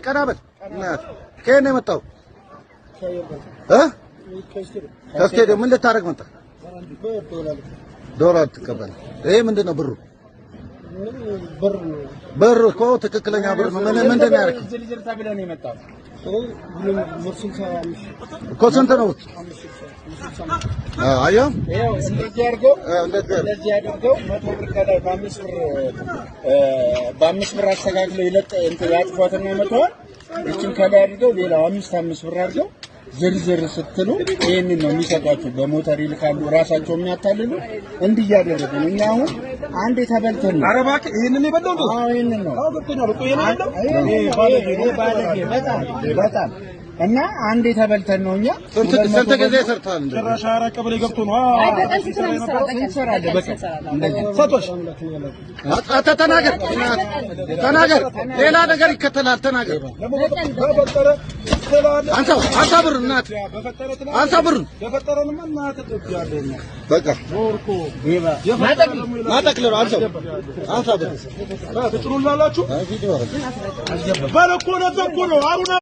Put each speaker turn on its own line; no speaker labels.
ቀናበት እናት ከኔ መጣው ከስቴዲየም ምን ልታረግ መጣ? ዶላር ተቀበል። ይሄ ምንድነው ብሩ? ብር እኮ ትክክለኛ ብር ነው። ምንድነው ያደረክ?
ዝርዝር ተብለህ ነው የመጣው
እኮ ስንት ነው? አያ
እንደዚህ አድርገው 100 ብር ከላይ በ5 ብር አስተካክለው ይለጥ እንትን ያጥፏትና መተዋል። እቺን ከላይ አድርገው ሌላው 5 ብር አድርገው ዝርዝር ስትሉ ይሄንን ነው የሚሰጧችሁ። በሞተር ይልካሉ ራሳቸው የሚያታልሉ እንዲህ ያደረጉ ነው። እኛ አሁን አንዴ ተበልተን ነው
አረባክ ይሄንን ይበለው ነው።
አዎ ይሄንን ነው።
አዎ ገብቶኛል እኮ ይሄንን ነው።
ባለጌ በጣም እና አንዴ ተበልተን ነው። እኛ
ስንት ጊዜ ሰርታል?
ጭራሽ አራቀበለ ገብቶ ነው።
አይ በጣም
እንሰራለን። በቃ እንደዚህ
ሰቶሽ
ተናገር። ሌላ ነገር ይከተላል። ተናገር።
በፈጠረ ተላለ
አንሳ ብር እናት አንሳ ብር
በፈጠረንማ እናት ተጥያለና
በቃ
ወርኮ
ማጠቅለሉ አንሳ ብር
ትጥሩላላችሁ ባለኮ ነው አሁን